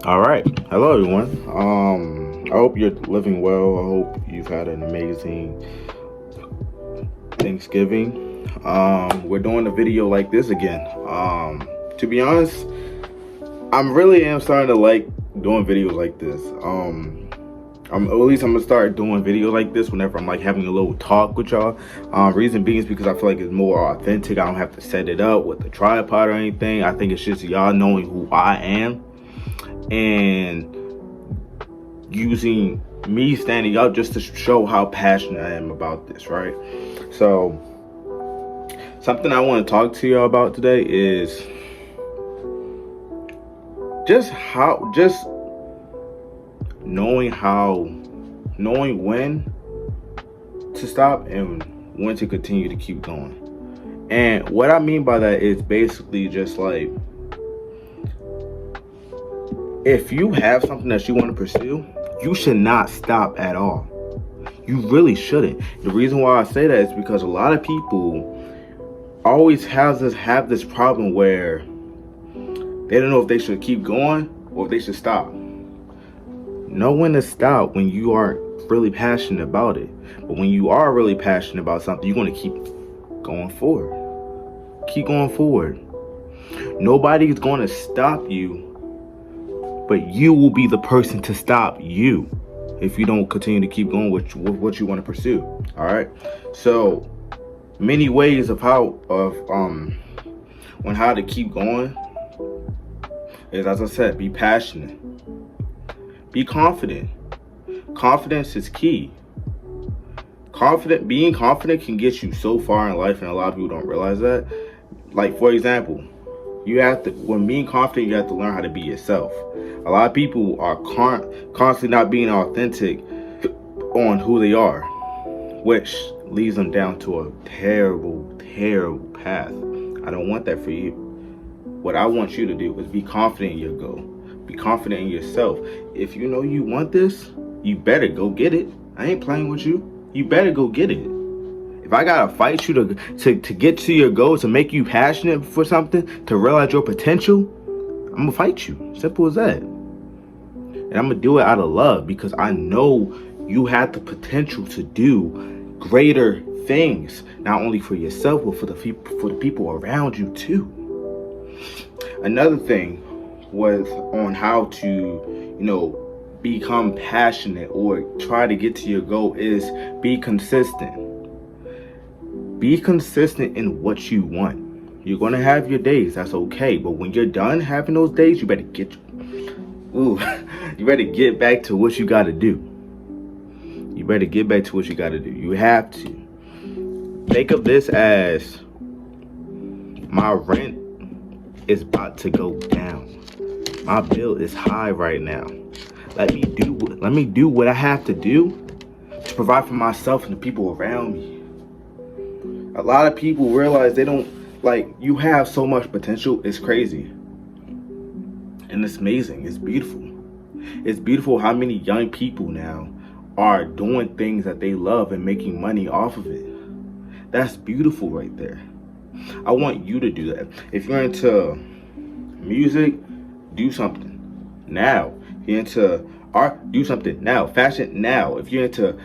All right. Hello, everyone. I hope you're living well. I hope you've had an amazing Thanksgiving. We're doing a video like this again. To be honest, I'm really am starting to like doing videos like this. At least I'm gonna start doing videos like this whenever I'm like having a little talk with y'all. Reason being is because I feel like it's more authentic. I don't have to set it up with a tripod or anything. I think it's just y'all knowing who I am and using me standing up just to show how passionate I am about this, right? So something I want to talk to y'all about today is just knowing when to stop and when to continue to keep going. And what I mean by that is basically just like, if you have something that you want to pursue, you should not stop at all. You really shouldn't. The reason why I say that is because a lot of people always have this problem where they don't know if they should keep going or if they should stop. Know when to stop when you are really passionate about it. But when you are really passionate about something, you're going to keep going forward. Keep going forward. Nobody's going to stop you, but you will be the person to stop you if you don't continue to keep going with what you want to pursue. All right. So many ways of how to keep going is, as I said, be passionate, be confident. Confidence is key. Being confident can get you so far in life, and a lot of people don't realize that. Like, for example, when being confident, you have to learn how to be yourself. A lot of people are constantly not being authentic on who they are, which leads them down to a terrible, terrible path. I don't want that for you. What I want you to do is be confident in your goal. Be confident in yourself. If you know you want this, you better go get it. I ain't playing with you. You better go get it. If I gotta fight you to get to your goal, to make you passionate for something, to realize your potential, I'm gonna fight you. Simple as that. And I'm gonna do it out of love because I know you have the potential to do greater things, not only for yourself but for the people around you too. Another thing was on how to, become passionate or try to get to your goal is be consistent. Be consistent in what you want. You're gonna have your days, that's okay. But when you're done having those days, you better you better get back to what you gotta do. You better get back to what you gotta do. You have to. Think of this as, my rent is about to go down. My bill is high right now. Let me do what I have to do to provide for myself and the people around me. A lot of people realize they don't, you have so much potential. It's crazy. And it's amazing. It's beautiful. It's beautiful how many young people now are doing things that they love and making money off of it. That's beautiful right there. I want you to do that. If you're into music, do something now. If you're into art, do something now. Fashion, now. If you're into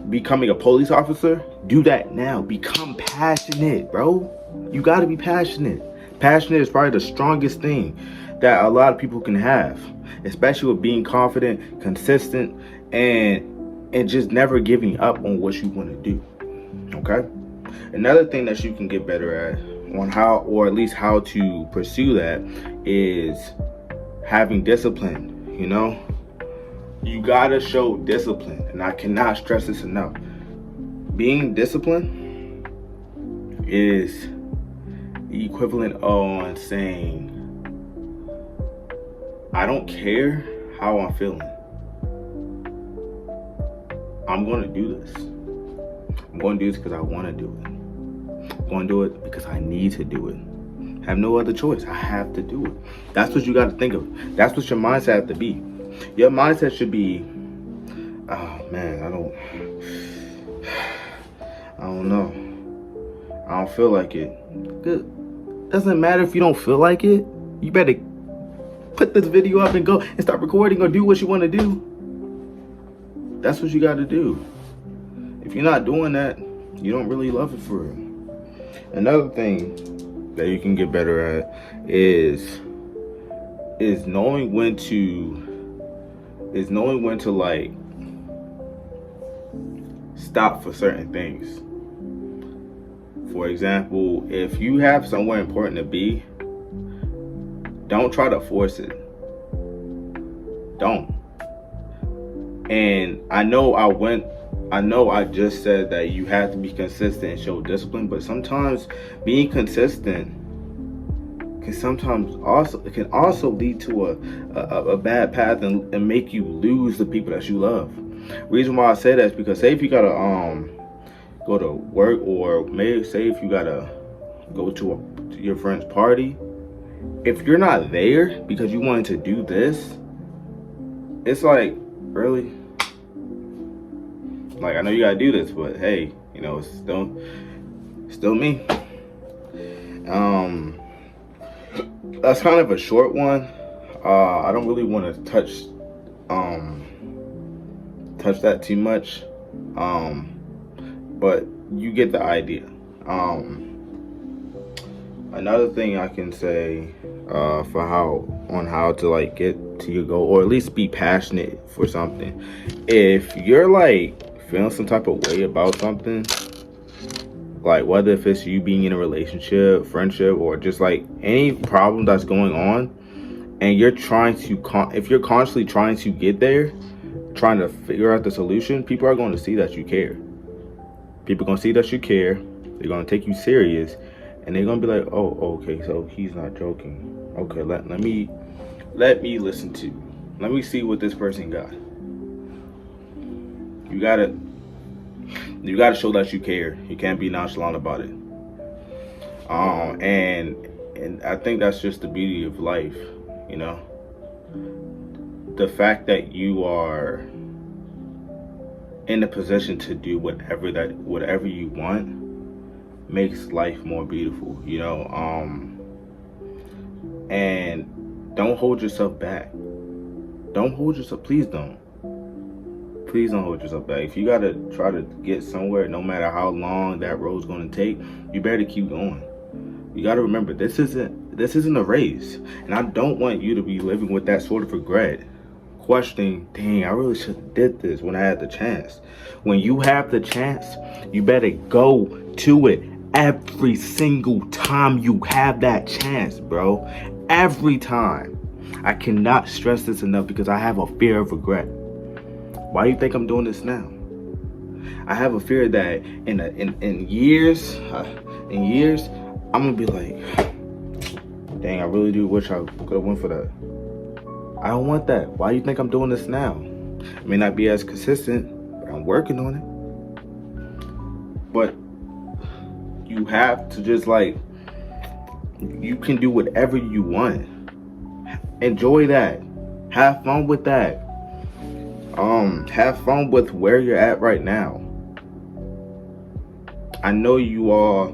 becoming a police officer, do that now. Become passionate, bro. You got to be passionate. Passionate is probably the strongest thing that a lot of people can have, especially with being confident, consistent, and just never giving up on what you want to do. Okay? Another thing that you can get better at on how, or at least how to pursue that, is having discipline. You gotta show discipline, and I cannot stress this enough. Being disciplined is the equivalent on saying, I don't care how I'm feeling, I'm gonna do this. I'm gonna do this because I want to do it. I'm gonna do it because I need to do it. I have no other choice. I have to do it. That's what you got to think of. That's what your mindset has to be. Your mindset should be, oh man, I don't know. I don't feel like it. Good. Doesn't matter if you don't feel like it. You better put this video up and go and start recording or do what you want to do. That's what you got to do. If you're not doing that, you don't really love it for real. Another thing that you can get better at is knowing when to like stop for certain things. For example, if you have somewhere important to be, don't try to force it. Don't. And I know I just said that you have to be consistent and show discipline, but sometimes being consistent can also lead to a bad path and make you lose the people that you love. Reason why I say that is because say if you gotta go to work, or maybe say if you gotta go to your friend's party, if you're not there because you wanted to do this, it's like, really? Like, I know you gotta do this, but hey, you know, it's still me. That's kind of a short one. I don't really want to touch that too much. But you get the idea. Another thing I can say for how to like get to your goal, or at least be passionate for something. If you're like feeling some type of way about something, like whether if it's you being in a relationship, friendship, or just like any problem that's going on, and you're if you're constantly trying to get there, trying to figure out the solution, people are going to see that you care. People are going to see that you care. They're going to take you serious, and they're going to be like, oh, okay, so he's not joking. Okay, let me listen to, let me see what this person got. You gotta show that you care. You can't be nonchalant about it. And I think that's just the beauty of life, you know. The fact that you are in a position to do whatever you want makes life more beautiful, you know. And don't hold yourself back. Please don't hold yourself back. If you gotta try to get somewhere, no matter how long that road's gonna take, you better keep going. You gotta remember, this isn't a race, and I don't want you to be living with that sort of regret, questioning, dang, I really should have did this when I had the chance. When you have the chance, you better go to it every single time you have that chance, bro. Every time. I cannot stress this enough because I have a fear of regret. Why do you think I'm doing this now? I have a fear that in years, I'm gonna be like, dang, I really do wish I could have went for that. I don't want that. Why do you think I'm doing this now? I may not be as consistent, but I'm working on it. But you have to just like, you can do whatever you want. Enjoy that. Have fun with that. Have fun with where you're at right now. I know you all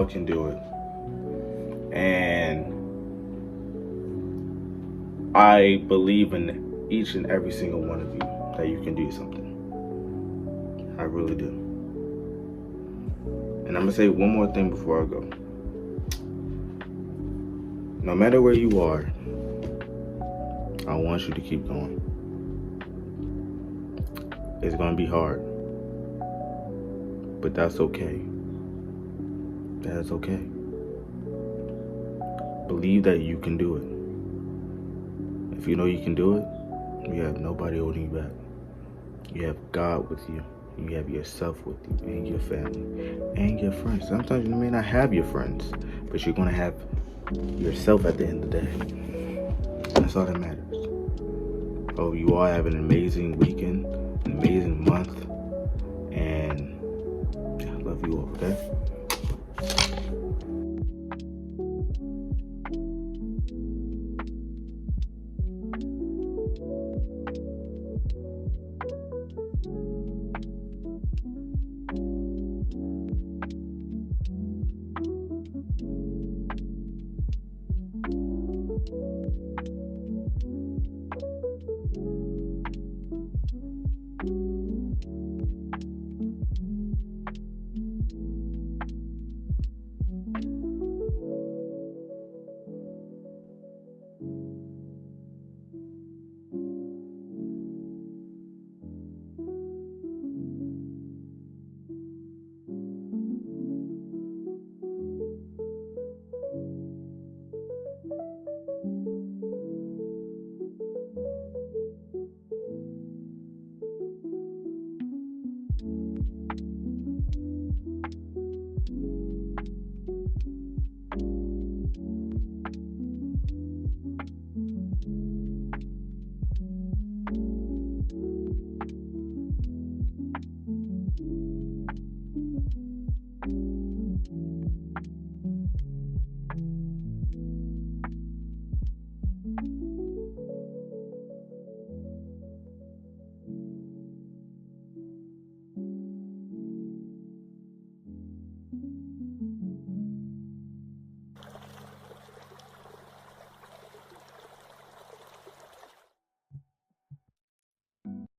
can do it. And I believe in each and every single one of you that you can do something. I really do. And I'm gonna say one more thing before I go. No matter where you are, I want you to keep going. It's gonna be hard, but that's okay. That's okay. Believe that you can do it. If you know you can do it, you have nobody holding you back. You have God with you. You have yourself with you, and your family, and your friends. Sometimes you may not have your friends, but you're gonna have yourself at the end of the day. That's all that matters. Hope you all have an amazing weekend, an amazing month, and I love you all, okay?